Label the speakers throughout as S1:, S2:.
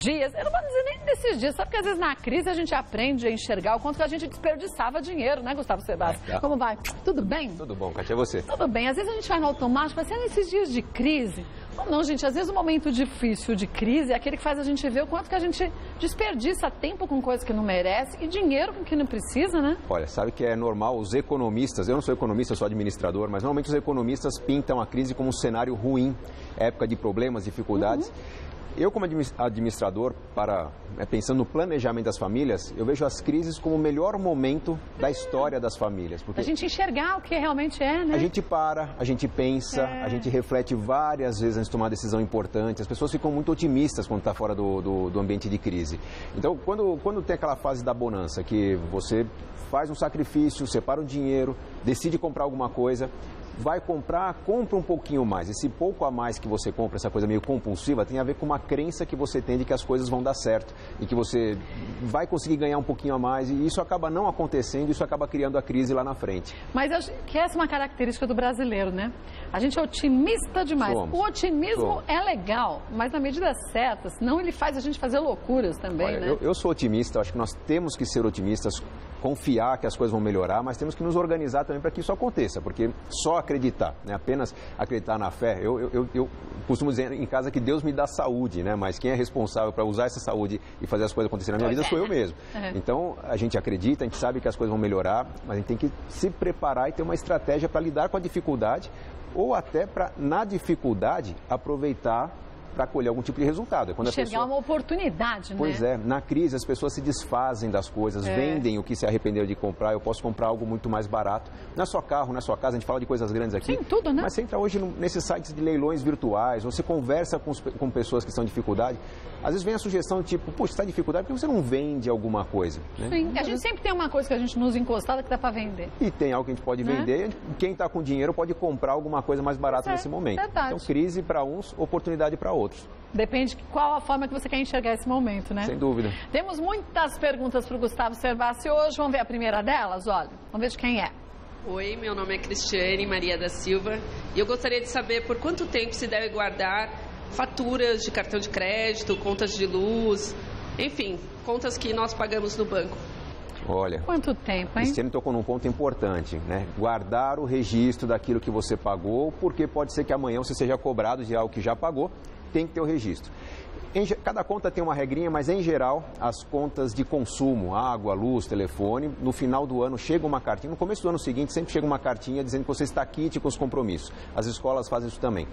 S1: dias, eu não vou dizer nem desses dias, sabe que às vezes na crise a gente aprende a enxergar o quanto que a gente desperdiçava dinheiro, né, Gustavo Sebastião? Como vai? Tudo bem?
S2: Tudo bom, Cátia, é você?
S1: Tudo bem, às vezes a gente vai no automático, mas nesses dias de crise, ou não, gente, às vezes o momento difícil de crise é aquele que faz a gente ver o quanto que a gente desperdiça tempo com coisas que não merece e dinheiro com que não precisa, né?
S2: Olha, sabe que é normal os economistas, eu não sou economista, eu sou administrador, mas normalmente os economistas pintam a crise como um cenário ruim, época de problemas, dificuldades. Eu, como administrador, pensando no planejamento das famílias, eu vejo as crises como o melhor momento da história das famílias. Porque
S1: a gente enxergar o que realmente é, né?
S2: A gente para, a gente pensa, a gente reflete várias vezes antes de tomar uma decisão importante. As pessoas ficam muito otimistas quando está fora do ambiente de crise. Então, quando tem aquela fase da bonança, que você faz um sacrifício, separa um dinheiro, decide comprar alguma coisa, vai comprar, compra um pouquinho mais. Esse pouco a mais que você compra, essa coisa meio compulsiva, tem a ver com uma crença que você tem de que as coisas vão dar certo e que você vai conseguir ganhar um pouquinho a mais, e isso acaba não acontecendo, isso acaba criando a crise lá na frente.
S1: Mas acho que essa é uma característica do brasileiro, né? A gente é otimista demais. O otimismo é legal, mas na medida certa, senão ele faz a gente fazer loucuras também,
S2: Olha,
S1: né?
S2: Eu sou otimista, acho que nós temos que ser otimistas, confiar que as coisas vão melhorar, mas temos que nos organizar também para que isso aconteça, porque só acreditar, né? Apenas acreditar na fé, eu costumo dizer em casa que Deus me dá saúde, né? Mas quem é responsável para usar essa saúde e fazer as coisas acontecerem na minha vida sou eu mesmo. Então, a gente acredita, a gente sabe que as coisas vão melhorar, mas a gente tem que se preparar e ter uma estratégia para lidar com a dificuldade, ou até para, na dificuldade, aproveitar para colher algum tipo de resultado. Quando
S1: enxergar uma oportunidade, né?
S2: Pois é, na crise as pessoas se desfazem das coisas, vendem o que se arrependeram de comprar. Eu posso comprar algo muito mais barato. Não é só carro, não é só casa, a gente fala de coisas grandes aqui.
S1: Sim, tudo, né?
S2: Mas você entra hoje nesses sites de leilões virtuais, você conversa com pessoas que estão em dificuldade. Às vezes vem a sugestão tipo, puxa, está em dificuldade, por que você não vende alguma coisa? Né?
S1: Sim, a gente sempre tem uma coisa que a gente nos encostada que dá para vender.
S2: E tem algo que a gente pode vender, quem está com dinheiro pode comprar alguma coisa mais barata nesse momento.
S1: Verdade.
S2: Então, crise para uns, oportunidade para outros.
S1: Depende de qual a forma que você quer enxergar esse momento, né?
S2: Sem dúvida.
S1: Temos muitas perguntas para o Gustavo Serbassi hoje. Vamos ver a primeira delas? Olha, vamos ver de quem é.
S3: Oi, meu nome é Cristiane Maria da Silva e eu gostaria de saber por quanto tempo se deve guardar faturas de cartão de crédito, contas de luz, enfim, contas que nós pagamos no banco.
S2: Olha,
S1: quanto tempo, hein?
S2: Cristiane tocou num ponto importante, né? Guardar o registro daquilo que você pagou, porque pode ser que amanhã você seja cobrado de algo que já pagou, tem que ter o registro. Cada conta tem uma regrinha, mas em geral, as contas de consumo, água, luz, telefone, no final do ano chega uma cartinha, no começo do ano seguinte sempre chega uma cartinha dizendo que você está quite com os compromissos. As escolas fazem isso também.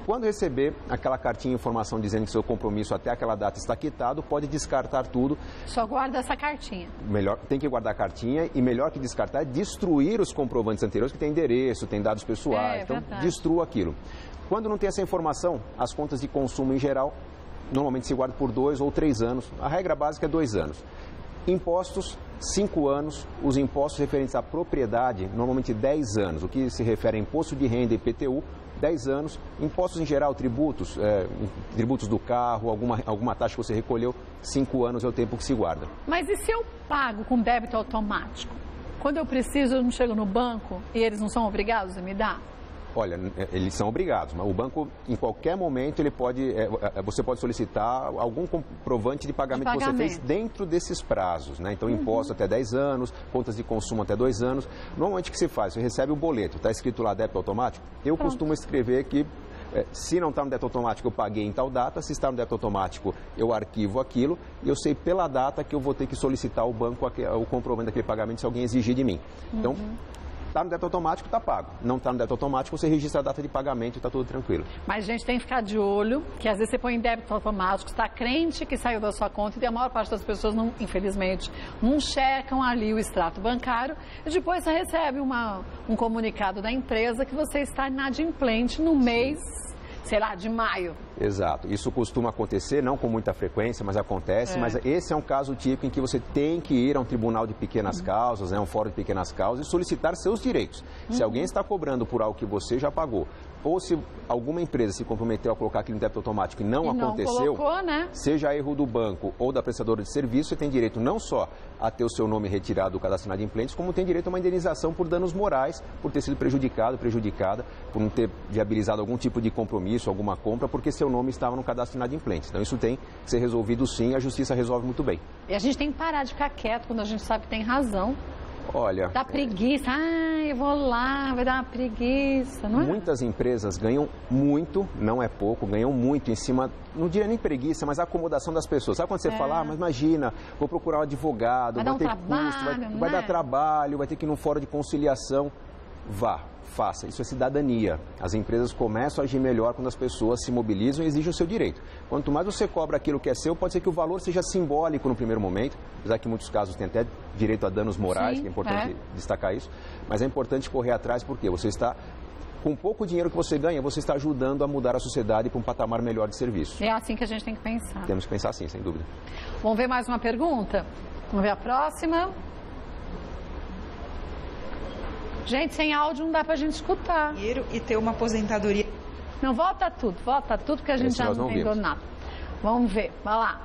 S2: Quando receber aquela cartinha, informação dizendo que seu compromisso até aquela data está quitado, pode descartar tudo.
S1: Só guarda essa cartinha.
S2: Melhor, tem que guardar a cartinha e melhor que descartar é destruir os comprovantes anteriores, que tem endereço, tem dados pessoais, então destrua aquilo. Quando não tem essa informação, as contas de consumo em geral, normalmente se guarda por 2 ou 3 anos. A regra básica é 2 anos. Impostos, 5 anos. Os impostos referentes à propriedade, normalmente 10 anos. O que se refere a imposto de renda e IPTU, 10 anos. Impostos em geral, tributos, tributos do carro, alguma taxa que você recolheu, 5 anos é o tempo que se guarda.
S1: Mas e se eu pago com débito automático? Quando eu preciso, eu não chego no banco e eles não são obrigados a me dar?
S2: Olha, eles são obrigados, mas o banco, em qualquer momento, você pode solicitar algum comprovante de pagamento que você fez dentro desses prazos, né? Então, imposto até 10 anos, contas de consumo até 2 anos. Normalmente, o que se faz? Você recebe o boleto, está escrito lá débito automático. Eu costumo escrever que, se não está no débito automático, eu paguei em tal data. Se está no débito automático, eu arquivo aquilo. E eu sei pela data que eu vou ter que solicitar ao banco o comprovante daquele pagamento se alguém exigir de mim. Então, está no débito automático, está pago. Não está no débito automático, você registra a data de pagamento e está tudo tranquilo.
S1: Mas, gente, tem que ficar de olho, que às vezes você põe em débito automático, está crente que saiu da sua conta e a maior parte das pessoas, infelizmente, não checam ali o extrato bancário e depois você recebe um comunicado da empresa que você está inadimplente no mês, sei lá, de maio.
S2: Exato. Isso costuma acontecer, não com muita frequência, mas acontece. Mas esse é um caso típico em que você tem que ir a um tribunal de pequenas causas, um fórum de pequenas causas e solicitar seus direitos. Se alguém está cobrando por algo que você já pagou, ou se alguma empresa se comprometeu a colocar aquilo em débito automático e não aconteceu,
S1: colocou, né?
S2: Seja erro do banco ou da prestadora de serviço, você tem direito não só a ter o seu nome retirado do cadastro de inadimplentes, como tem direito a uma indenização por danos morais, por ter sido prejudicado, prejudicada, por não ter viabilizado algum tipo de compromisso serviço, alguma compra, porque seu nome estava no cadastro de inadimplentes. Então isso tem que ser resolvido sim, e a justiça resolve muito bem.
S1: E a gente tem que parar de ficar quieto quando a gente sabe que tem razão.
S2: Olha...
S1: Dá preguiça. Eu vou lá, vai dar uma preguiça, não é?
S2: Muitas empresas ganham muito, não é pouco, ganham muito em cima, não diria nem preguiça, mas a acomodação das pessoas. Sabe quando você fala, mas imagina, vou procurar um advogado, vai ter custo, vai dar trabalho, vai ter que ir num fórum de conciliação. Vá, faça. Isso é cidadania. As empresas começam a agir melhor quando as pessoas se mobilizam e exigem o seu direito. Quanto mais você cobra aquilo que é seu, pode ser que o valor seja simbólico no primeiro momento, apesar que em muitos casos tem até direito a danos morais, que é importante destacar isso, mas é importante correr atrás porque você está, com pouco dinheiro que você ganha, você está ajudando a mudar a sociedade para um patamar melhor de serviço.
S1: É assim que a gente tem que pensar.
S2: Temos que pensar assim, sem dúvida.
S1: Vamos ver mais uma pergunta? Vamos ver a próxima. Gente, sem áudio não dá pra gente escutar.
S4: E ter uma aposentadoria.
S1: Não, volta tudo, porque a gente já não entendeu nada. Vamos ver, vai lá.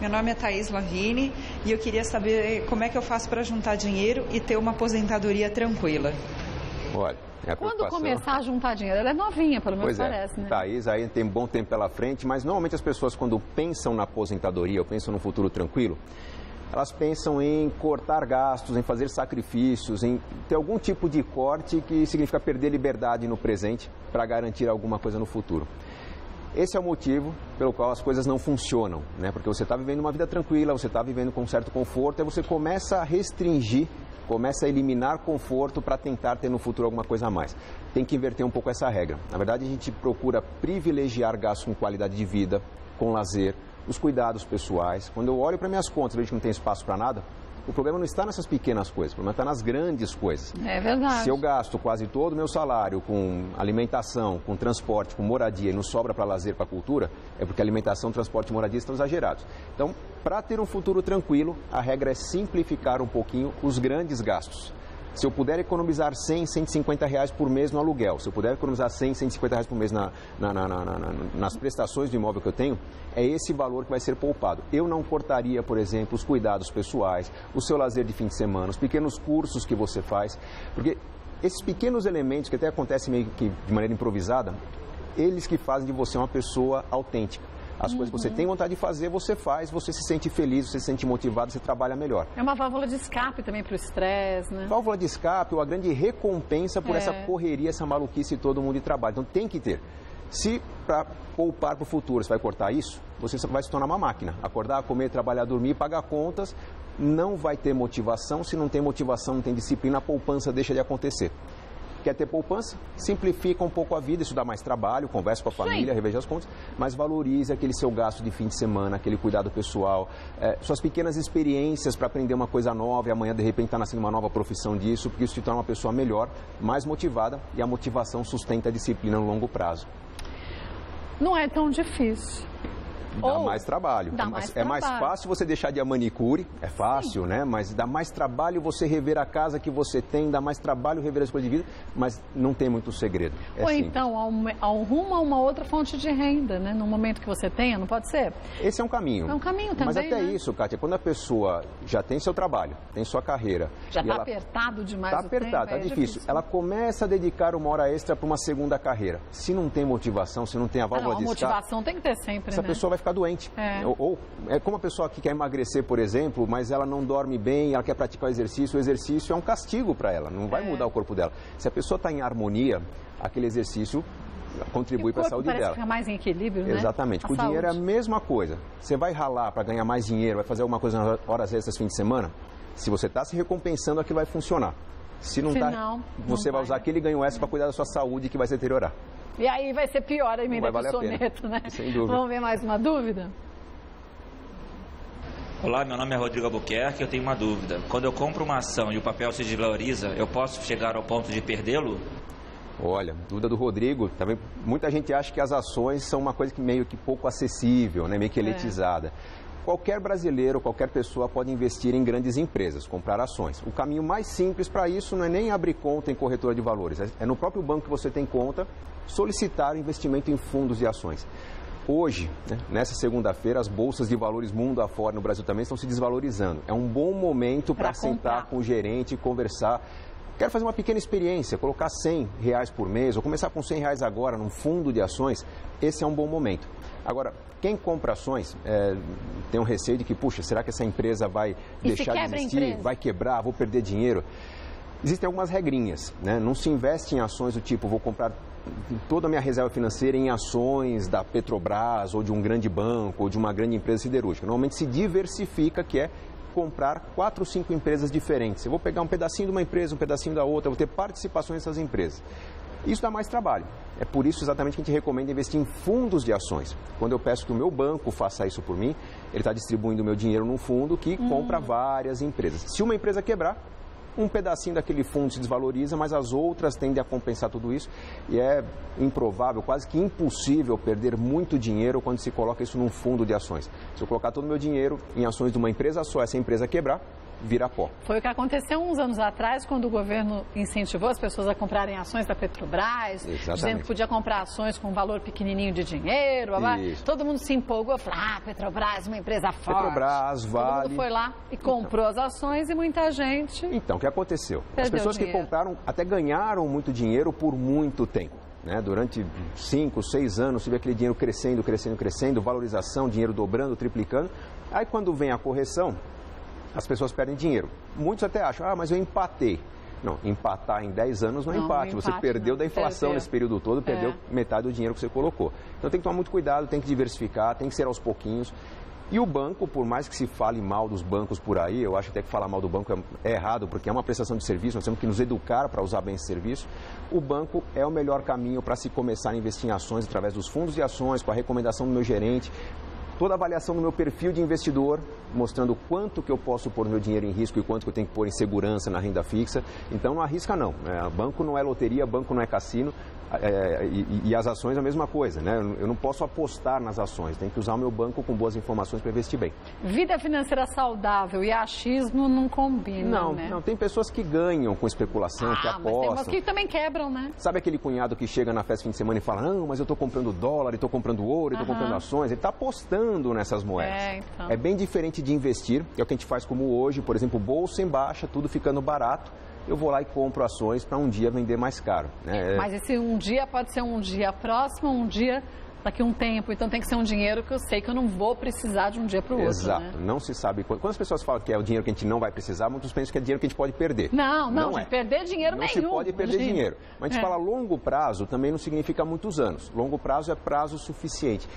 S4: Meu nome é Thaís Lavini e eu queria saber como é que eu faço para juntar dinheiro e ter uma aposentadoria tranquila.
S2: Olha,
S1: quando começar a juntar dinheiro, ela é novinha, pelo menos parece, né?
S2: Thaís, aí tem um bom tempo pela frente, mas normalmente as pessoas quando pensam na aposentadoria ou pensam no futuro tranquilo, elas pensam em cortar gastos, em fazer sacrifícios, em ter algum tipo de corte que significa perder liberdade no presente para garantir alguma coisa no futuro. Esse é o motivo pelo qual as coisas não funcionam, né? Porque você está vivendo uma vida tranquila, você está vivendo com um certo conforto, aí você começa a restringir, começa a eliminar conforto para tentar ter no futuro alguma coisa a mais. Tem que inverter um pouco essa regra. Na verdade, a gente procura privilegiar gastos com qualidade de vida, com lazer, os cuidados pessoais. Quando eu olho para minhas contas e vejo que não tem espaço para nada, o problema não está nessas pequenas coisas, o problema está nas grandes coisas.
S1: É verdade.
S2: Se eu gasto quase todo o meu salário com alimentação, com transporte, com moradia e não sobra para lazer, para cultura, é porque alimentação, transporte e moradia estão exagerados. Então, para ter um futuro tranquilo, a regra é simplificar um pouquinho os grandes gastos. Se eu puder economizar 100, 150 reais por mês no aluguel, se eu puder economizar 100, 150 reais por mês nas prestações do imóvel que eu tenho, é esse valor que vai ser poupado. Eu não cortaria, por exemplo, os cuidados pessoais, o seu lazer de fim de semana, os pequenos cursos que você faz, porque esses pequenos elementos que até acontecem meio que de maneira improvisada, eles que fazem de você uma pessoa autêntica. As coisas que você tem vontade de fazer, você faz, você se sente feliz, você se sente motivado, você trabalha melhor.
S1: É uma válvula de escape também para o estresse, né?
S2: Válvula de escape ou a grande recompensa por essa correria, essa maluquice todo mundo de trabalho. Então tem que ter. Se para poupar para o futuro você vai cortar isso, você vai se tornar uma máquina. Acordar, comer, trabalhar, dormir, pagar contas, não vai ter motivação. Se não tem motivação, não tem disciplina, a poupança deixa de acontecer. Quer ter poupança? Simplifica um pouco a vida, isso dá mais trabalho, conversa com a família, reveja as contas, mas valorize aquele seu gasto de fim de semana, aquele cuidado pessoal, suas pequenas experiências para aprender uma coisa nova e amanhã de repente está nascendo uma nova profissão disso, porque isso te torna uma pessoa melhor, mais motivada e a motivação sustenta a disciplina no longo prazo.
S1: Não é tão difícil.
S2: Dá mais trabalho. É mais fácil você deixar de ir a manicure, é fácil, né? Mas dá mais trabalho você rever a casa que você tem, dá mais trabalho rever as coisas de vida, mas não tem muito segredo.
S1: Ou então, arruma uma outra fonte de renda, né? No momento que você tenha, não pode ser?
S2: Esse é um caminho.
S1: É um caminho também,
S2: mas até
S1: né?
S2: isso, Kátia, quando a pessoa já tem seu trabalho, tem sua carreira...
S1: Já está apertado demais o tempo.
S2: Está apertado, está difícil. Ela começa a dedicar uma hora extra para uma segunda carreira. Se não tem motivação, se não tem a válvula de escape...
S1: A motivação tem que ter sempre,
S2: essa pessoa vai ficar doente. Ou é como a pessoa que quer emagrecer, por exemplo, mas ela não dorme bem, ela quer praticar o exercício é um castigo para ela, não vai mudar o corpo dela. Se a pessoa está em harmonia, aquele exercício contribui para a saúde dela.
S1: Ficar mais em equilíbrio, né?
S2: Exatamente. Com o dinheiro é a mesma coisa. Você vai ralar para ganhar mais dinheiro, vai fazer alguma coisa nas horas extras fim de semana, se você está se recompensando, aquilo vai funcionar. Se não está, você vai usar aquele ganho extra para cuidar da sua saúde, que vai se deteriorar.
S1: E aí vai ser pior a emenda do soneto, né?
S2: Sem dúvida.
S1: Vamos ver mais uma dúvida?
S5: Olá, meu nome é Rodrigo Albuquerque, eu tenho uma dúvida. Quando eu compro uma ação e o papel se desvaloriza, eu posso chegar ao ponto de perdê-lo?
S2: Olha, dúvida do Rodrigo, também muita gente acha que as ações são uma coisa que meio que pouco acessível, né, meio que elitizada. Qualquer brasileiro, qualquer pessoa pode investir em grandes empresas, comprar ações. O caminho mais simples para isso não é nem abrir conta em corretora de valores, é no próprio banco que você tem conta, solicitar o investimento em fundos de ações. Hoje, né, nessa segunda-feira, as bolsas de valores mundo afora no Brasil também estão se desvalorizando. É um bom momento para sentar com o gerente e conversar. Quero fazer uma pequena experiência, colocar R$100 por mês, ou começar com R$100 agora num fundo de ações, esse é um bom momento. Agora, quem compra ações tem um receio de que, puxa, será que essa empresa vai deixar de existir, vai quebrar, vou perder dinheiro? Existem algumas regrinhas, né? Não se investe em ações do tipo, vou comprar toda a minha reserva financeira em ações da Petrobras, ou de um grande banco, ou de uma grande empresa siderúrgica. Normalmente se diversifica, que é comprar 4 ou 5 empresas diferentes. Eu vou pegar um pedacinho de uma empresa, um pedacinho da outra, vou ter participações nessas empresas. Isso dá mais trabalho. É por isso exatamente que a gente recomenda investir em fundos de ações. Quando eu peço que o meu banco faça isso por mim, ele está distribuindo o meu dinheiro num fundo que compra várias empresas. Se uma empresa quebrar, um pedacinho daquele fundo se desvaloriza, mas as outras tendem a compensar tudo isso. E é improvável, quase que impossível perder muito dinheiro quando se coloca isso num fundo de ações. Se eu colocar todo o meu dinheiro em ações de uma empresa só, essa empresa quebrar, vira pó.
S1: Foi o que aconteceu uns anos atrás, quando o governo incentivou as pessoas a comprarem ações da Petrobras, dizendo que podia comprar ações com um valor pequenininho de dinheiro. Todo mundo se empolgou, falou, Petrobras, uma empresa forte.
S2: Petrobras, Vale.
S1: Todo mundo foi lá e comprou as ações e muita gente...
S2: Então, o que aconteceu? As pessoas que compraram até ganharam muito dinheiro por muito tempo. Né? Durante 5, 6 anos, tive aquele dinheiro crescendo, valorização, dinheiro dobrando, triplicando. Aí, quando vem a correção, as pessoas perdem dinheiro. Muitos até acham, mas eu empatei. Não, empatar em 10 anos não é empate. Você perdeu da inflação nesse período todo, perdeu metade do dinheiro que você colocou. Então tem que tomar muito cuidado, tem que diversificar, tem que ser aos pouquinhos. E o banco, por mais que se fale mal dos bancos por aí, eu acho até que falar mal do banco é errado, porque é uma prestação de serviço, nós temos que nos educar para usar bem esse serviço. O banco é o melhor caminho para se começar a investir em ações através dos fundos de ações, com a recomendação do meu gerente. Toda a avaliação do meu perfil de investidor, mostrando quanto que eu posso pôr meu dinheiro em risco e quanto que eu tenho que pôr em segurança na renda fixa. Então não arrisca não. Banco não é loteria, banco não é cassino. E as ações é a mesma coisa, né? Eu não posso apostar nas ações, tenho que usar o meu banco com boas informações para investir bem.
S1: Vida financeira saudável e achismo não combinam, né?
S2: Não, tem pessoas que ganham com especulação, que apostam. Mas tem umas
S1: que também quebram, né?
S2: Sabe aquele cunhado que chega na festa de fim de semana e fala, não, mas eu estou comprando dólar, estou comprando ouro, estou comprando ações, ele está apostando nessas moedas.
S1: Então.
S2: É bem diferente de investir, que é o que a gente faz como hoje, por exemplo, bolsa em baixa, tudo ficando barato. Eu vou lá e compro ações para um dia vender mais caro. Né?
S1: Mas esse um dia pode ser um dia próximo, um dia daqui a um tempo. Então tem que ser um dinheiro que eu sei que eu não vou precisar de um dia para o outro.
S2: Exato. Não se sabe. Quando as pessoas falam que é o dinheiro que a gente não vai precisar, muitos pensam que é dinheiro que a gente pode perder.
S1: Não é. Perder dinheiro nenhum.
S2: Não se pode perder dinheiro. Mas a gente fala longo prazo também não significa muitos anos. Longo prazo é prazo suficiente.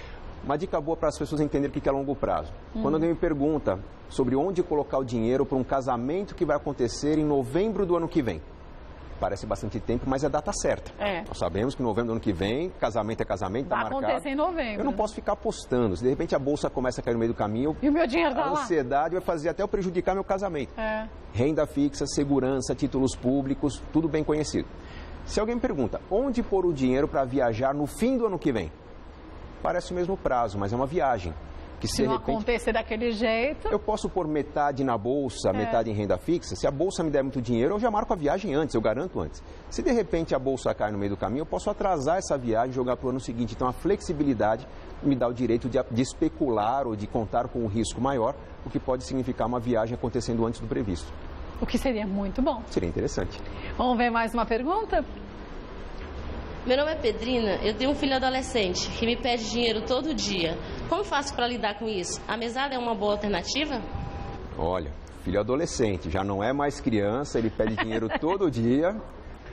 S2: Uma dica boa para as pessoas entenderem o que é longo prazo. Quando alguém me pergunta sobre onde colocar o dinheiro para um casamento que vai acontecer em novembro do ano que vem. Parece bastante tempo, mas é a data certa. Nós sabemos que em novembro do ano que vem, casamento é casamento, está marcado.
S1: Vai acontecer em novembro.
S2: Eu não posso ficar apostando. Se de repente a bolsa começa a cair no meio do caminho,
S1: e o meu dinheiro está lá?
S2: A ansiedade vai fazer até eu prejudicar meu casamento. Renda fixa, segurança, títulos públicos, tudo bem conhecido. Se alguém me pergunta, onde pôr o dinheiro para viajar no fim do ano que vem? Parece o mesmo prazo, mas é uma viagem. Que
S1: se não acontecer daquele jeito...
S2: Eu posso pôr metade na bolsa, metade em renda fixa. Se a bolsa me der muito dinheiro, eu já marco a viagem antes, eu garanto antes. Se de repente a bolsa cai no meio do caminho, eu posso atrasar essa viagem e jogar para o ano seguinte. Então a flexibilidade me dá o direito de especular ou de contar com um risco maior, o que pode significar uma viagem acontecendo antes do previsto.
S1: O que seria muito bom.
S2: Seria interessante.
S1: Vamos ver mais uma pergunta?
S6: Meu nome é Pedrina, eu tenho um filho adolescente que me pede dinheiro todo dia. Como faço para lidar com isso? A mesada é uma boa alternativa?
S2: Olha, filho adolescente, já não é mais criança, ele pede dinheiro todo dia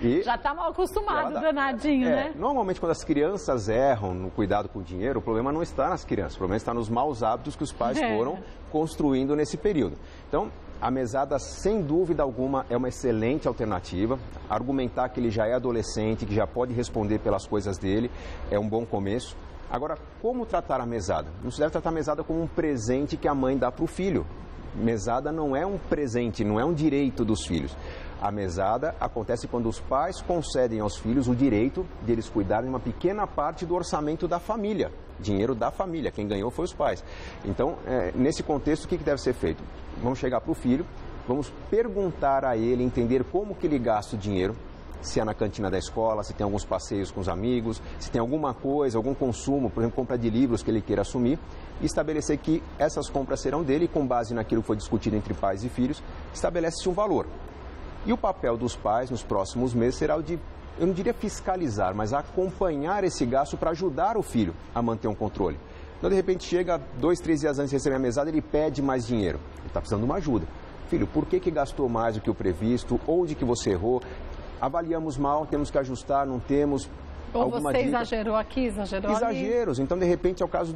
S2: e...
S1: Já está mal acostumado, danadinho, né?
S2: Normalmente quando as crianças erram no cuidado com o dinheiro, o problema não está nas crianças, o problema está nos maus hábitos que os pais foram construindo nesse período. Então, a mesada, sem dúvida alguma, é uma excelente alternativa. Argumentar que ele já é adolescente, que já pode responder pelas coisas dele, é um bom começo. Agora, como tratar a mesada? Não se deve tratar a mesada como um presente que a mãe dá para o filho. Mesada não é um presente, não é um direito dos filhos. A mesada acontece quando os pais concedem aos filhos o direito de eles cuidarem de uma pequena parte do orçamento da família. Dinheiro da família, quem ganhou foi os pais. Então, nesse contexto, o que deve ser feito? Vamos chegar para o filho, vamos perguntar a ele, entender como que ele gasta o dinheiro, se é na cantina da escola, se tem alguns passeios com os amigos, se tem alguma coisa, algum consumo, por exemplo, compra de livros que ele queira assumir, e estabelecer que essas compras serão dele e com base naquilo que foi discutido entre pais e filhos, estabelece-se um valor. E o papel dos pais nos próximos meses será o de, eu não diria fiscalizar, mas acompanhar esse gasto para ajudar o filho a manter um controle. Então, de repente, chega 2, 3 dias antes de receber a mesada, ele pede mais dinheiro. Ele está precisando de uma ajuda. Filho, por que gastou mais do que o previsto? Onde que você errou? Avaliamos mal, temos que ajustar, não temos...
S1: Ou você exagerou aqui, exagerou ali.
S2: Exageros. Então, de repente, é o caso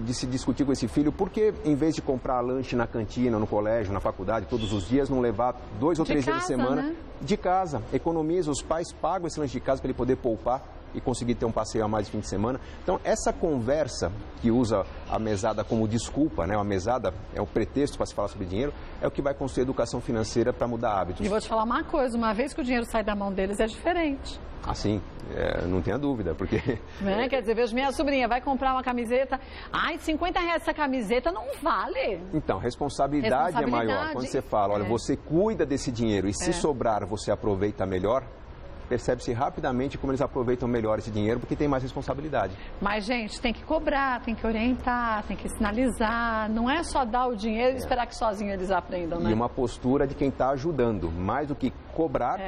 S2: de se discutir com esse filho, por que, em vez de comprar lanche na cantina, no colégio, na faculdade, todos os dias, não levar 2 ou 3 dias de semana, né? De casa? Economiza, os pais pagam esse lanche de casa para ele poder poupar e conseguir ter um passeio a mais de fim de semana. Então, essa conversa que usa a mesada como desculpa, né? A mesada é o pretexto para se falar sobre dinheiro, é o que vai construir educação financeira para mudar hábitos.
S1: E vou te falar uma coisa, uma vez que o dinheiro sai da mão deles é diferente.
S2: Assim, não tenha dúvida, porque...
S1: Quer dizer, vejo minha sobrinha, vai comprar uma camiseta, ai, R$50 essa camiseta não vale.
S2: Então, responsabilidade é maior. Quando você fala, olha, você cuida desse dinheiro e se sobrar você aproveita melhor, percebe-se rapidamente como eles aproveitam melhor esse dinheiro, porque tem mais responsabilidade.
S1: Mas, gente, tem que cobrar, tem que orientar, tem que sinalizar. Não é só dar o dinheiro e esperar que sozinho eles aprendam, né?
S2: E uma postura de quem está ajudando. Mais do que cobrar,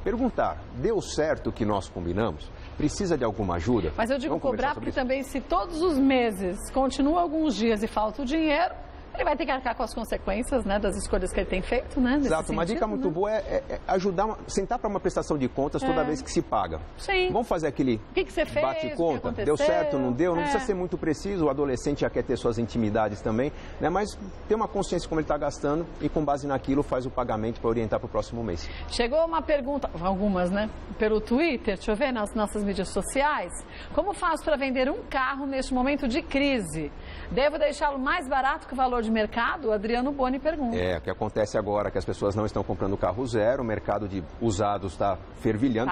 S2: perguntar. Deu certo o que nós combinamos? Precisa de alguma ajuda?
S1: Mas eu digo cobrar porque também, se todos os meses continua alguns dias e falta o dinheiro, ele vai ter que arcar com as consequências, né, das escolhas que ele tem feito, né?
S2: Exato, uma dica muito boa é ajudar, sentar para uma prestação de contas toda vez que se paga.
S1: Sim.
S2: Vamos fazer aquele bate-conta? Deu certo, não deu? Não precisa ser muito preciso, o adolescente já quer ter suas intimidades também, né? Mas ter uma consciência como ele está gastando e com base naquilo faz o pagamento para orientar para o próximo mês.
S1: Chegou uma pergunta, algumas, né? Pelo Twitter, deixa eu ver, nas nossas mídias sociais. Como faço para vender um carro neste momento de crise? Devo deixá-lo mais barato que o valor de mercado? O Adriano Boni pergunta.
S2: O que acontece agora é que as pessoas não estão comprando carro zero, o mercado de usados está fervilhando,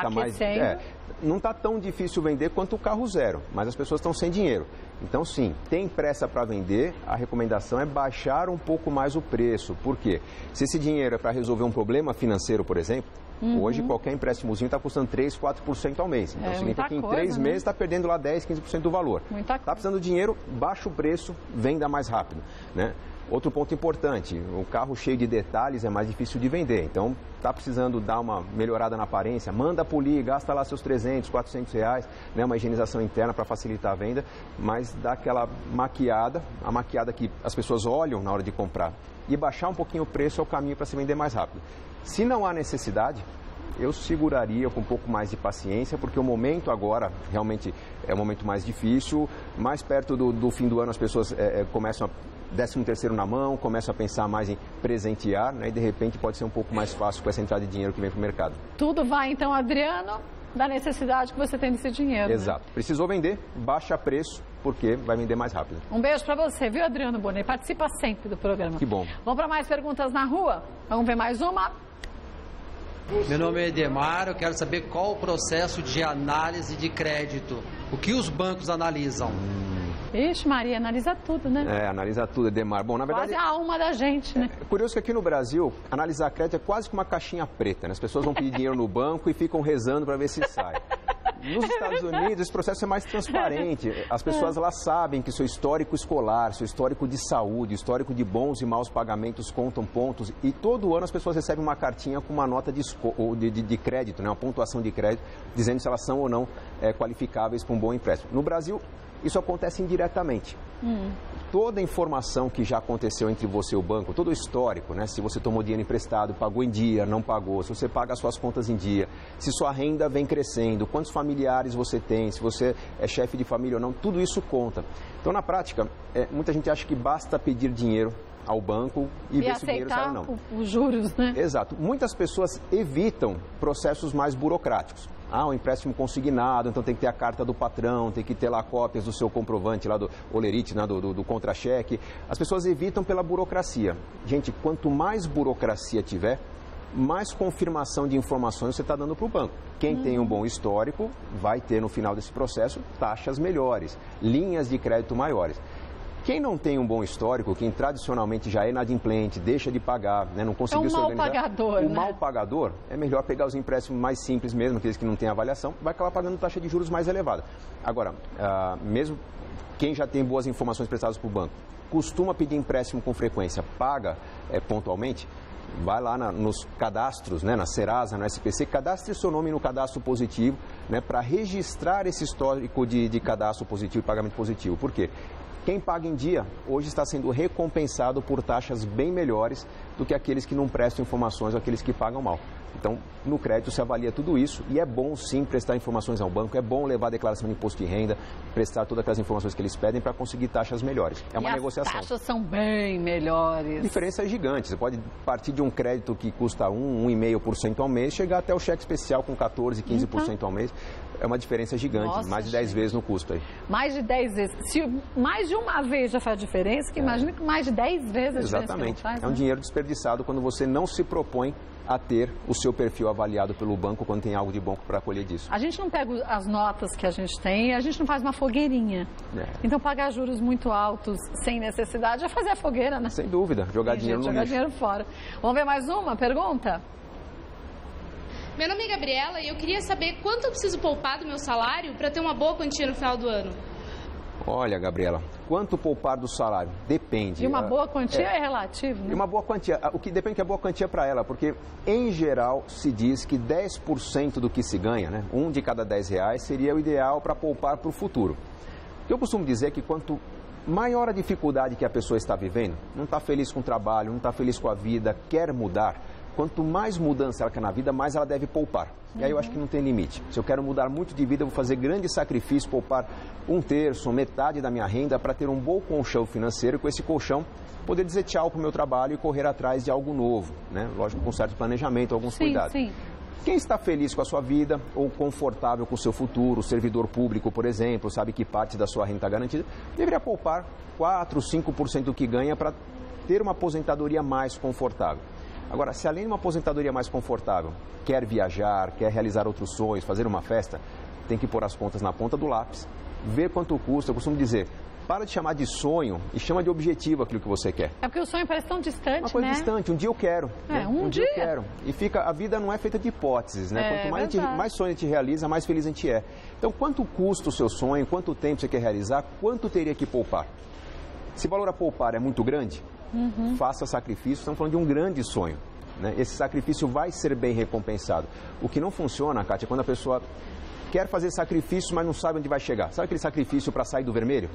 S2: não está tão difícil vender quanto o carro zero, mas as pessoas estão sem dinheiro. Então, sim, tem pressa para vender, a recomendação é baixar um pouco mais o preço. Por quê? Se esse dinheiro é para resolver um problema financeiro, por exemplo, hoje qualquer empréstimozinho está custando 3%, 4% ao mês. Então, significa que em 3 meses está perdendo lá 10%, 15% do valor. Está precisando de dinheiro, baixa o preço, venda mais rápido, né? Outro ponto importante, o carro cheio de detalhes é mais difícil de vender. Então, está precisando dar uma melhorada na aparência, manda polir, gasta lá seus 300, 400 reais, né, uma higienização interna para facilitar a venda, mas dá aquela maquiada, a maquiada que as pessoas olham na hora de comprar. E baixar um pouquinho o preço é o caminho para se vender mais rápido. Se não há necessidade, eu seguraria com um pouco mais de paciência, porque o momento agora realmente é um momento mais difícil. Mais perto do fim do ano as pessoas começam a 13º na mão, começam a pensar mais em presentear, né? E de repente pode ser um pouco mais fácil com essa entrada de dinheiro que vem para o mercado.
S1: Tudo vai então, Adriano, da necessidade que você tem desse dinheiro.
S2: Exato. Né? Precisou vender, baixa preço, porque vai vender mais rápido.
S1: Um beijo para você, viu, Adriano Boni? Participa sempre do programa.
S2: Que bom.
S1: Vamos para mais perguntas na rua? Vamos ver mais uma?
S7: Meu nome é Edemar, eu quero saber qual o processo de análise de crédito. O que os bancos analisam?
S1: Ixi, Maria, analisa tudo, né?
S2: Analisa tudo, Edemar. Bom, na verdade...
S1: Quase a alma da gente, né?
S2: É curioso que aqui no Brasil, analisar crédito é quase que uma caixinha preta, né? As pessoas vão pedir dinheiro no banco e ficam rezando para ver se sai. Nos Estados Unidos, esse processo é mais transparente. As pessoas lá sabem que seu histórico escolar, seu histórico de saúde, histórico de bons e maus pagamentos contam pontos. E todo ano as pessoas recebem uma cartinha com uma nota de crédito, né? Uma pontuação de crédito, dizendo se elas são ou não qualificáveis para um bom empréstimo. No Brasil, isso acontece indiretamente. Toda a informação que já aconteceu entre você e o banco, todo o histórico, né? Se você tomou dinheiro emprestado, pagou em dia, não pagou, se você paga as suas contas em dia, se sua renda vem crescendo, quantos familiares você tem, se você é chefe de família ou não, tudo isso conta. Então, na prática, muita gente acha que basta pedir dinheiro ao banco e ver se o dinheiro sai ou não.
S1: Os juros, né?
S2: Exato. Muitas pessoas evitam processos mais burocráticos. O empréstimo consignado, então tem que ter a carta do patrão, tem que ter lá cópias do seu comprovante, lá do olerite, né, do contra-cheque. As pessoas evitam pela burocracia. Gente, quanto mais burocracia tiver, mais confirmação de informações você está dando para o banco. Quem tem um bom histórico vai ter no final desse processo taxas melhores, linhas de crédito maiores. Quem não tem um bom histórico, quem tradicionalmente já é inadimplente, deixa de pagar, né, não conseguiu se organizar.
S1: Pagador,
S2: o mal pagador, é melhor pegar os empréstimos mais simples mesmo, aqueles que não têm avaliação, vai acabar pagando taxa de juros mais elevada. Agora, mesmo quem já tem boas informações prestadas para o banco, costuma pedir empréstimo com frequência, paga pontualmente, vai lá nos cadastros, né, na Serasa, no SPC, cadastre seu nome no cadastro positivo, né, para registrar esse histórico de cadastro positivo e pagamento positivo. Por quê? Quem paga em dia, hoje está sendo recompensado por taxas bem melhores do que aqueles que não prestam informações ou aqueles que pagam mal. Então, no crédito se avalia tudo isso e é bom sim prestar informações ao banco, é bom levar a declaração de imposto de renda, prestar todas aquelas informações que eles pedem para conseguir taxas melhores. É uma negociação.
S1: As taxas são bem melhores.
S2: A diferença é gigante. Você pode partir de um crédito que custa 1,5% ao mês, chegar até o cheque especial com 14%, 15% ao mês. É uma diferença gigante, nossa, mais de 10 vezes no custo aí.
S1: Mais de 10 vezes. Se mais de uma vez já faz diferença, que imagina que mais de 10 vezes a diferença.
S2: Exatamente.
S1: Faz,
S2: é um dinheiro desperdiçado quando você não se propõe a ter o seu perfil avaliado pelo banco quando tem algo de bom para colher disso.
S1: A gente não pega as notas que a gente tem, a gente não faz uma fogueirinha. Então, pagar juros muito altos sem necessidade é fazer a fogueira, né?
S2: Sem dúvida, jogar dinheiro no lixo.
S1: Jogar dinheiro fora. Vamos ver mais uma pergunta?
S8: Meu nome é Gabriela e eu queria saber quanto eu preciso poupar do meu salário para ter uma boa quantia no final do ano.
S2: Olha, Gabriela, quanto poupar do salário? Depende.
S1: E uma boa quantia é relativo, né?
S2: E uma boa quantia, o que depende que é boa quantia para ela, porque em geral se diz que 10% do que se ganha, né, 1 de cada 10 reais, seria o ideal para poupar para o futuro. O que eu costumo dizer é que quanto maior a dificuldade que a pessoa está vivendo, não está feliz com o trabalho, não está feliz com a vida, quer mudar, quanto mais mudança ela quer na vida, mais ela deve poupar. E aí eu acho que não tem limite. Se eu quero mudar muito de vida, eu vou fazer grande sacrifício, poupar 1/3, metade da minha renda para ter um bom colchão financeiro e com esse colchão poder dizer tchau para o meu trabalho e correr atrás de algo novo, né? Lógico, com certo planejamento, alguns cuidados.
S1: Sim.
S2: Quem está feliz com a sua vida ou confortável com o seu futuro, o servidor público, por exemplo, sabe que parte da sua renda está garantida, deveria poupar 4, 5% do que ganha para ter uma aposentadoria mais confortável. Agora, se além de uma aposentadoria mais confortável, quer viajar, quer realizar outros sonhos, fazer uma festa, tem que pôr as contas na ponta do lápis, ver quanto custa. Eu costumo dizer, para de chamar de sonho e chama de objetivo aquilo que você quer.
S1: É porque o sonho parece tão distante,
S2: uma coisa distante, um dia eu quero.
S1: Né? Um dia
S2: eu quero. E fica, a vida não é feita de hipóteses, né? Quanto mais sonho a gente realiza, mais feliz a gente é. Então, quanto custa o seu sonho, quanto tempo você quer realizar, quanto teria que poupar? Se o valor a poupar é muito grande, faça sacrifício, estamos falando de um grande sonho. Né? Esse sacrifício vai ser bem recompensado. O que não funciona, Kátia, é quando a pessoa quer fazer sacrifício, mas não sabe onde vai chegar. Sabe aquele sacrifício para sair do vermelho?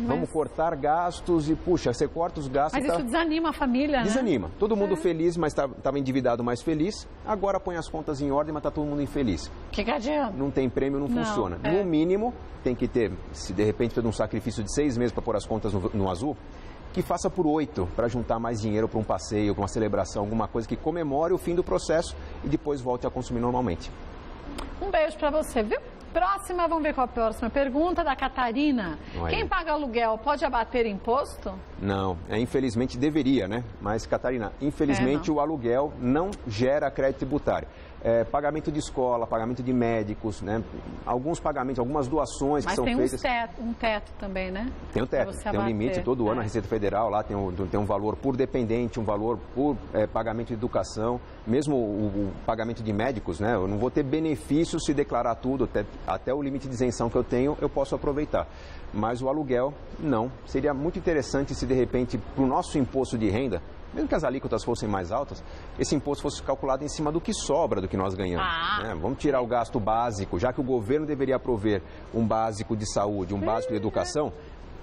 S2: Vamos cortar gastos e, puxa, você corta os gastos...
S1: Mas isso desanima a família, né?
S2: Desanima. Todo mundo feliz, mas estava endividado mais feliz. Agora põe as contas em ordem, mas está todo mundo infeliz.
S1: Que adianta?
S2: Não tem prêmio, não funciona. No mínimo, tem que ter, se de repente fez um sacrifício de 6 meses para pôr as contas no azul, que faça por 8 para juntar mais dinheiro para um passeio, para uma celebração, alguma coisa que comemore o fim do processo e depois volte a consumir normalmente.
S1: Um beijo para você, viu? Próxima, vamos ver qual é a próxima pergunta, da Catarina. Quem paga aluguel pode abater imposto?
S2: Não, infelizmente deveria, né? Mas, Catarina, infelizmente o aluguel não gera crédito tributário. Pagamento de escola, pagamento de médicos, né? Alguns pagamentos, algumas doações que são feitas...
S1: Mas tem um teto também, né?
S2: Tem um teto, tem um limite todo ano. A Receita Federal lá tem um valor por dependente, um valor por pagamento de educação, mesmo o pagamento de médicos, né? Eu não vou ter benefício se declarar tudo, até o limite de isenção que eu tenho, eu posso aproveitar. Mas o aluguel, não. Seria muito interessante se, de repente, para o nosso imposto de renda, mesmo que as alíquotas fossem mais altas, esse imposto fosse calculado em cima do que sobra do que nós ganhamos. Né? Vamos tirar o gasto básico, já que o governo deveria prover um básico de saúde, um básico de educação,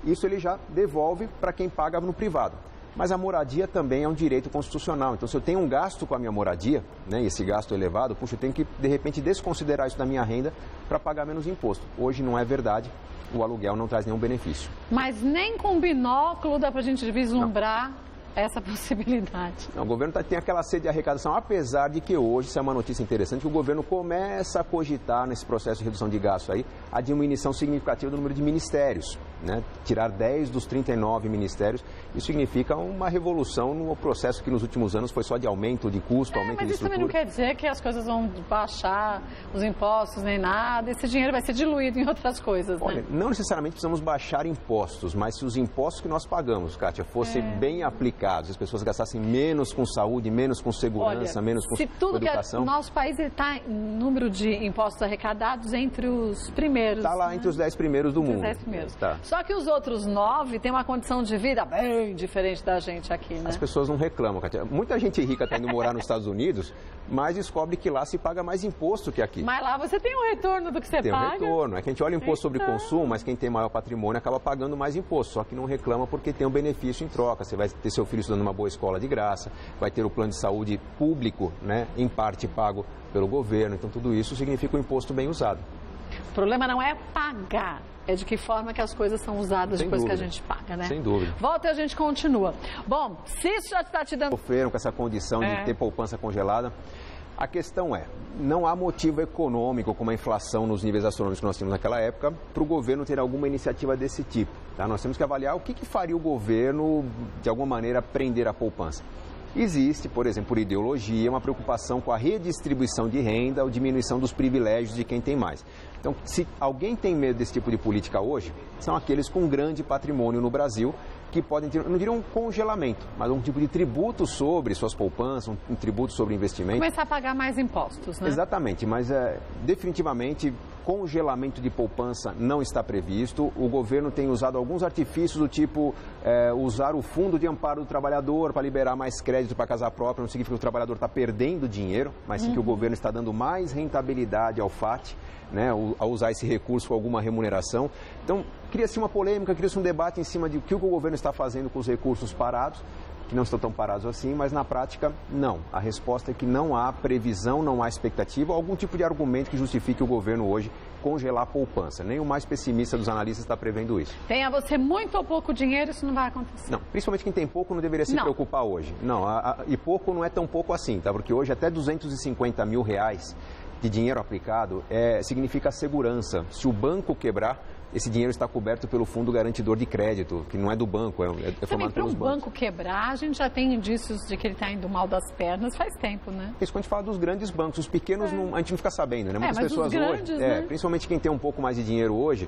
S2: isso ele já devolve para quem paga no privado. Mas a moradia também é um direito constitucional. Então, se eu tenho um gasto com a minha moradia, né, esse gasto elevado, puxa, eu tenho que, de repente, desconsiderar isso da minha renda para pagar menos imposto. Hoje não é verdade, o aluguel não traz nenhum benefício.
S1: Mas nem com binóculo dá para a gente vislumbrar essa possibilidade.
S2: Não, o governo tem aquela sede de arrecadação, apesar de que hoje, isso é uma notícia interessante, que o governo começa a cogitar nesse processo de redução de gastos aí, a diminuição significativa do número de ministérios, né? Tirar 10 dos 39 ministérios, isso significa uma revolução no processo que nos últimos anos foi só de aumento de custo, aumento de estrutura. Mas
S1: isso também não quer dizer que as coisas vão baixar os impostos nem nada, esse dinheiro vai ser diluído em outras coisas, né?
S2: Olha, não necessariamente precisamos baixar impostos, mas se os impostos que nós pagamos, Kátia, fossem bem aplicados, as pessoas gastassem menos com saúde, menos com segurança, menos com educação.
S1: Que o nosso país está em número de impostos arrecadados entre os primeiros.
S2: Está lá entre os 10 primeiros do mundo.
S1: 10 primeiros.
S2: Tá.
S1: Só que os outros 9 têm uma condição de vida bem diferente da gente aqui, né?
S2: As pessoas não reclamam, Cátia. Muita gente rica está indo morar nos Estados Unidos, mas descobre que lá se paga mais imposto que aqui.
S1: Mas lá você tem um retorno do que você paga.
S2: Tem um retorno. É que a gente olha o imposto sobre consumo, mas quem tem maior patrimônio acaba pagando mais imposto. Só que não reclama porque tem um benefício em troca. Você vai ter seu filho estudando numa boa escola de graça, vai ter o plano de saúde público, né, em parte pago pelo governo. Então, tudo isso significa um imposto bem usado.
S1: O problema não é pagar, é de que forma que as coisas são usadas depois que a gente paga, né?
S2: Sem dúvida.
S1: Volta e a gente continua. Bom, se isso já está te dando...
S2: Sofreram com essa condição de ter poupança congelada. A questão é, não há motivo econômico, como a inflação nos níveis astronômicos que nós tínhamos naquela época, para o governo ter alguma iniciativa desse tipo. Tá? Nós temos que avaliar o que faria o governo, de alguma maneira, prender a poupança. Existe, por exemplo, por ideologia, uma preocupação com a redistribuição de renda ou diminuição dos privilégios de quem tem mais. Então, se alguém tem medo desse tipo de política hoje, são aqueles com grande patrimônio no Brasil, que podem ter, não diria um congelamento, mas um tipo de tributo sobre suas poupanças, um tributo sobre investimento.
S1: Começar a pagar mais impostos, né?
S2: Exatamente, mas definitivamente congelamento de poupança não está previsto. O governo tem usado alguns artifícios do tipo usar o fundo de amparo do trabalhador para liberar mais crédito para casa própria. Não significa que o trabalhador está perdendo dinheiro, mas sim que o governo está dando mais rentabilidade ao FAT, né, ao usar esse recurso com alguma remuneração. Então, cria-se uma polêmica, cria-se um debate em cima de o que o governo está fazendo com os recursos parados, que não estão tão parados assim, mas na prática, não. A resposta é que não há previsão, não há expectativa, algum tipo de argumento que justifique o governo hoje congelar a poupança. Nem o mais pessimista dos analistas está prevendo isso.
S1: Tenha você muito ou pouco dinheiro, isso não vai acontecer.
S2: Não, principalmente quem tem pouco não deveria se preocupar hoje. Não, e pouco não é tão pouco assim, tá? Porque hoje até R$250 mil de dinheiro aplicado significa segurança. Se o banco quebrar, esse dinheiro está coberto pelo Fundo Garantidor de Crédito, que não é do banco, é formado pelos bancos.
S1: Para um banco quebrar, a gente já tem indícios de que ele está indo mal das pernas faz tempo, né?
S2: Isso quando a gente fala dos grandes bancos, os pequenos a gente não fica sabendo, né? Muitas pessoas
S1: grandes,
S2: hoje,
S1: né?
S2: Principalmente quem tem um pouco mais de dinheiro hoje,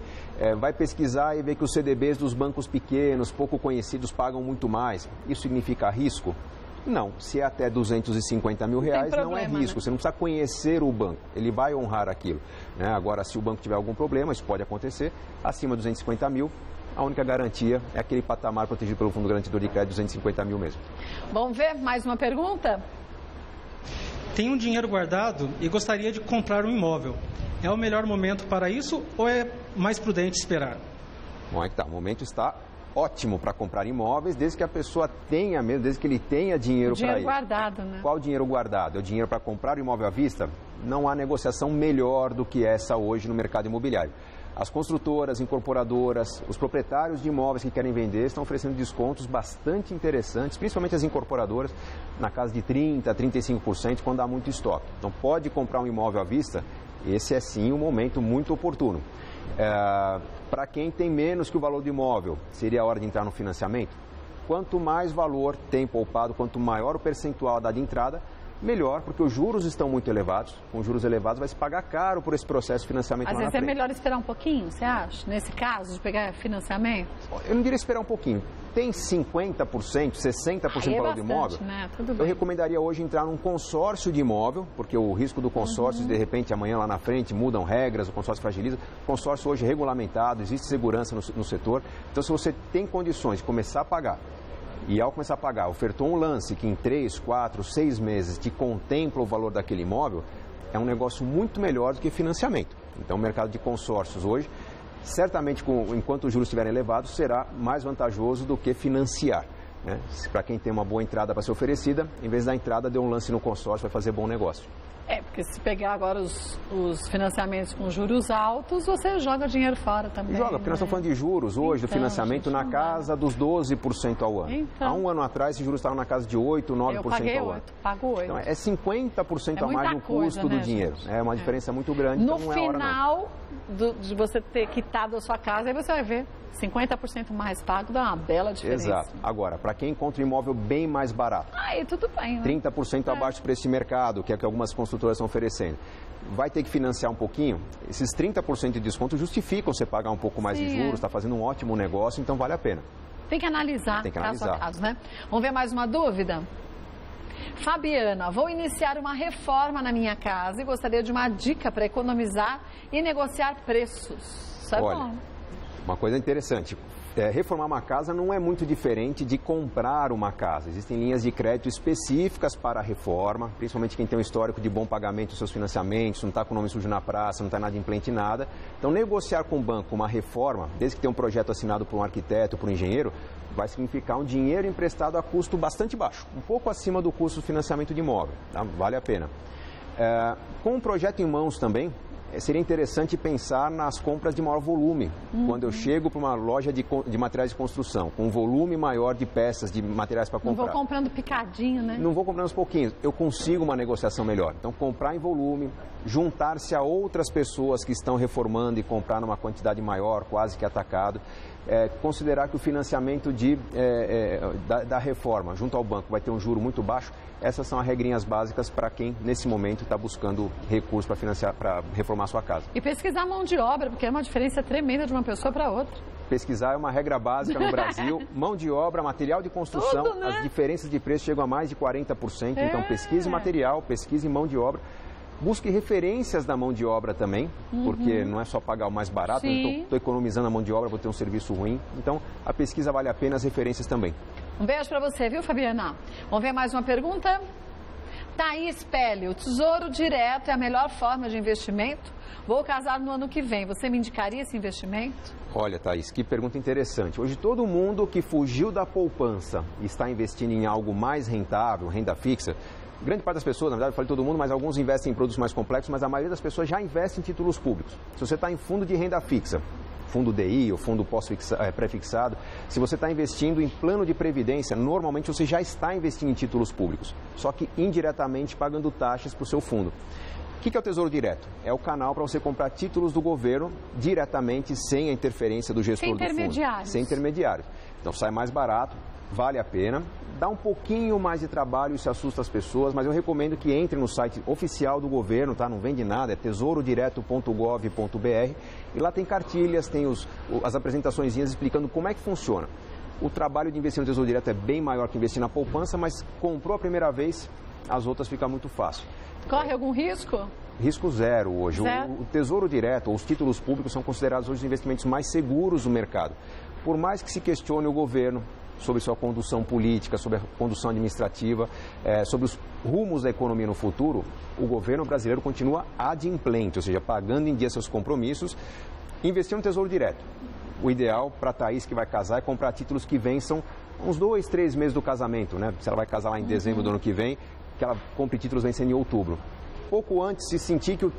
S2: vai pesquisar e ver que os CDBs dos bancos pequenos, pouco conhecidos, pagam muito mais. Isso significa risco? Não, se é até R$250 mil, não é risco. Né? Você não precisa conhecer o banco, ele vai honrar aquilo. Né? Agora, se o banco tiver algum problema, isso pode acontecer, acima de 250 mil, a única garantia é aquele patamar protegido pelo Fundo Garantidor de Crédito, 250 mil mesmo.
S1: Vamos ver mais uma pergunta?
S9: Tenho um dinheiro guardado e gostaria de comprar um imóvel. É o melhor momento para isso ou é mais prudente esperar?
S2: Bom, é que tá, o momento está ótimo para comprar imóveis, desde que a pessoa tenha mesmo, desde que ele tenha dinheiro para isso.
S1: Dinheiro guardado, né?
S2: Qual dinheiro guardado? É o dinheiro para comprar o imóvel à vista? Não há negociação melhor do que essa hoje no mercado imobiliário. As construtoras, incorporadoras, os proprietários de imóveis que querem vender estão oferecendo descontos bastante interessantes, principalmente as incorporadoras, na casa de 30%, 35% quando há muito estoque. Então pode comprar um imóvel à vista, esse é sim um momento muito oportuno. Para quem tem menos que o valor do imóvel, seria a hora de entrar no financiamento? Quanto mais valor tem poupado, quanto maior o percentual da de entrada, melhor, porque os juros estão muito elevados. Com juros elevados vai se pagar caro por esse processo de financiamento lá na frente.
S1: Às vezes é melhor esperar um pouquinho, você acha? Nesse caso, de pegar financiamento?
S2: Eu não diria esperar um pouquinho. Tem 50%, 60% do valor do imóvel,
S1: né? Tudo bem.
S2: Eu recomendaria hoje entrar num consórcio de imóvel, porque o risco do consórcio, de repente, amanhã lá na frente, mudam regras, o consórcio fragiliza. O consórcio hoje é regulamentado, existe segurança no setor. Então, se você tem condições de começar a pagar, e ao começar a pagar, ofertou um lance que em 3, 4, 6 meses te contempla o valor daquele imóvel, é um negócio muito melhor do que financiamento. Então, o mercado de consórcios hoje, certamente, enquanto os juros estiverem elevados, será mais vantajoso do que financiar. Né? Para quem tem uma boa entrada para ser oferecida, em vez da entrada, dê um lance no consórcio, vai fazer bom negócio.
S1: Porque se pegar agora os financiamentos com juros altos, você joga dinheiro fora também.
S2: Joga, porque nós estamos falando de juros hoje, do financiamento na casa dos 12% ao ano.
S1: Então,
S2: há um ano atrás, esses juros estavam na casa de 8%, 9%
S1: eu paguei
S2: ao
S1: 8%,
S2: ano.
S1: Pago 8%.
S2: Então, é 50% a mais do custo do dinheiro. É uma diferença muito grande,
S1: no
S2: então não é hora não.
S1: final de você ter quitado a sua casa, aí você vai ver 50% mais pago dá uma bela diferença.
S2: Exato. Agora, para quem encontra um imóvel bem mais barato,
S1: aí tudo bem, né?
S2: 30% abaixo do preço de mercado, que é o que algumas construtoras estão oferecendo, vai ter que financiar um pouquinho, esses 30% de desconto justificam você pagar um pouco mais de juros, está fazendo um ótimo negócio, então vale a pena.
S1: Tem que analisar caso a caso, né? Vamos ver mais uma dúvida? Fabiana, vou iniciar uma reforma na minha casa e gostaria de uma dica para economizar e negociar preços. Isso é bom.
S2: Uma coisa interessante, reformar uma casa não é muito diferente de comprar uma casa. Existem linhas de crédito específicas para a reforma, principalmente quem tem um histórico de bom pagamento dos seus financiamentos, não está com o nome sujo na praça, não está nada implente em nada. Então, negociar com o banco uma reforma, desde que tenha um projeto assinado por um arquiteto, por um engenheiro, vai significar um dinheiro emprestado a custo bastante baixo, um pouco acima do custo do financiamento de imóvel, tá? Vale a pena. Com um projeto em mãos também, seria interessante pensar nas compras de maior volume. Quando eu chego para uma loja de materiais de construção, com um volume maior de peças, de materiais para comprar.
S1: Não vou comprando picadinho, né?
S2: Não vou comprando aos pouquinhos. Eu consigo uma negociação melhor. Então, comprar em volume, juntar-se a outras pessoas que estão reformando e comprar numa quantidade maior, quase que atacado. Considerar que o financiamento da reforma junto ao banco vai ter um juro muito baixo. Essas são as regrinhas básicas para quem, nesse momento, está buscando recursos para financiar, para reformar a sua casa.
S1: E pesquisar mão de obra, porque é uma diferença tremenda de uma pessoa para outra.
S2: Pesquisar é uma regra básica no Brasil. Mão de obra, material de construção,
S1: tudo, né?
S2: As diferenças de preço chegam a mais de 40%. Então, pesquise material, pesquise mão de obra. Busque referências da mão de obra também, porque não é só pagar o mais barato, estou economizando a mão de obra, vou ter um serviço ruim. Então, a pesquisa vale a pena, as referências também.
S1: Um beijo para você, viu, Fabiana? Vamos ver mais uma pergunta? Thaís Pele, o Tesouro Direto é a melhor forma de investimento? Vou casar no ano que vem, você me indicaria esse investimento?
S2: Olha, Thaís, que pergunta interessante. Hoje todo mundo que fugiu da poupança e está investindo em algo mais rentável, renda fixa, grande parte das pessoas, na verdade eu falei todo mundo, mas alguns investem em produtos mais complexos, mas a maioria das pessoas já investe em títulos públicos. Se você está em fundo de renda fixa, fundo DI ou fundo pré-fixado, se você está investindo em plano de previdência, normalmente você já está investindo em títulos públicos, só que indiretamente pagando taxas para o seu fundo. O que é o Tesouro Direto? É o canal para você comprar títulos do governo diretamente, sem a interferência do gestor do fundo. Sem intermediários. Então sai mais barato, vale a pena. Dá um pouquinho mais de trabalho, isso assusta as pessoas, mas eu recomendo que entre no site oficial do governo, tá? Não vende nada, é tesourodireto.gov.br e lá tem cartilhas, tem as apresentaçõezinhas explicando como é que funciona. O trabalho de investir no Tesouro Direto é bem maior que investir na poupança, mas comprou a primeira vez, as outras fica muito fácil.
S1: Corre algum risco?
S2: Risco zero hoje. O Tesouro Direto, ou os títulos públicos, são considerados hoje os investimentos mais seguros do mercado. Por mais que se questione o governo sobre sua condução política, sobre a condução administrativa, sobre os rumos da economia no futuro, o governo brasileiro continua adimplente, ou seja, pagando em dia seus compromissos, investir no Tesouro Direto. O ideal para a Thaís que vai casar é comprar títulos que vençam uns 2, 3 meses do casamento, né? Se ela vai casar lá em dezembro do ano que vem, que ela compre títulos vencendo em outubro. Pouco antes, se sentir que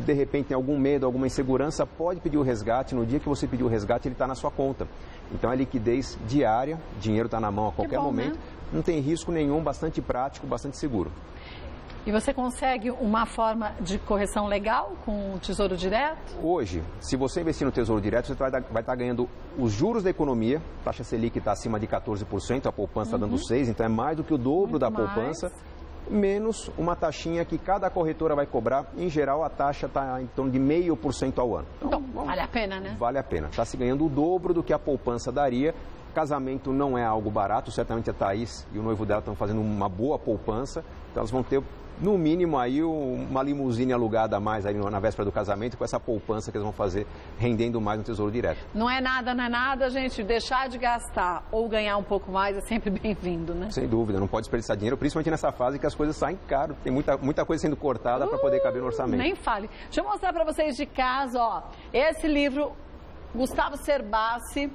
S2: de repente tem algum medo, alguma insegurança, pode pedir o resgate. No dia que você pedir o resgate, ele está na sua conta. Então é liquidez diária, dinheiro está na mão a qualquer momento, né? Não tem risco nenhum, bastante prático, bastante seguro.
S1: E você consegue uma forma de correção legal com o Tesouro Direto?
S2: Hoje, se você investir no Tesouro Direto, você vai estar ganhando os juros da economia, a taxa Selic está acima de 14%, a poupança está dando 6%, então é mais do que o dobro da poupança. Menos uma taxinha que cada corretora vai cobrar. Em geral, a taxa está em torno de 0,5% ao ano.
S1: Então, vale a pena, né?
S2: Vale a pena. Está se ganhando o dobro do que a poupança daria. Casamento não é algo barato. Certamente a Thaís e o noivo dela estão fazendo uma boa poupança. Então, elas vão ter, no mínimo, aí uma limusine alugada a mais aí na véspera do casamento, com essa poupança que eles vão fazer, rendendo mais no Tesouro Direto.
S1: Não é nada, gente. Deixar de gastar ou ganhar um pouco mais é sempre bem-vindo, né?
S2: Sem dúvida. Não pode desperdiçar dinheiro, principalmente nessa fase que as coisas saem caro. Tem muita coisa sendo cortada para poder caber no orçamento.
S1: Nem fale. Deixa eu mostrar para vocês de casa, ó. Esse livro, Gustavo Cerbasi,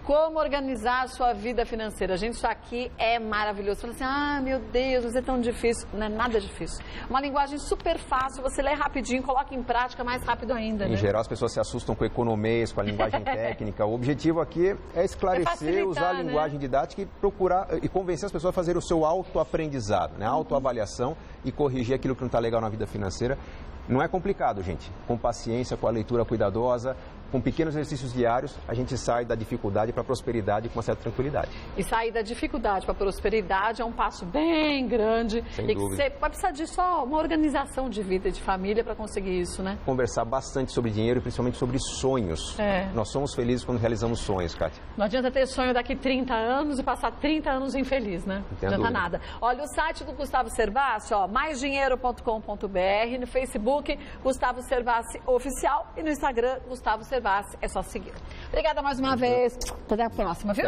S1: Como Organizar a Sua Vida Financeira. Gente, isso aqui é maravilhoso. Você fala assim, meu Deus, isso é tão difícil. Não é nada difícil. Uma linguagem super fácil, você lê rapidinho, coloca em prática mais rápido ainda, né?
S2: Em geral, as pessoas se assustam com economês, com a linguagem técnica. O objetivo aqui é esclarecer, usar a linguagem didática e procurar e convencer as pessoas a fazer o seu autoaprendizado, né? Autoavaliação e corrigir aquilo que não está legal na vida financeira. Não é complicado, gente. Com paciência, com a leitura cuidadosa, com pequenos exercícios diários, a gente sai da dificuldade para a prosperidade com uma certa tranquilidade.
S1: E sair da dificuldade para a prosperidade é um passo bem grande.
S2: Sem
S1: e
S2: dúvida.
S1: Você vai precisar de só uma organização de vida e de família para conseguir isso, né?
S2: Conversar bastante sobre dinheiro e principalmente sobre sonhos. Nós somos felizes quando realizamos sonhos, Kátia.
S1: Não adianta ter sonho daqui 30 anos e passar 30 anos infeliz, né?
S2: Não adianta
S1: nada. Olha, o site do Gustavo Cerbasi, ó, maisdinheiro.com.br, no Facebook, Gustavo Cerbasi Oficial e no Instagram, Gustavo Cerbasi. Devassi, é só seguir. Obrigada mais uma vez. Até a próxima, viu?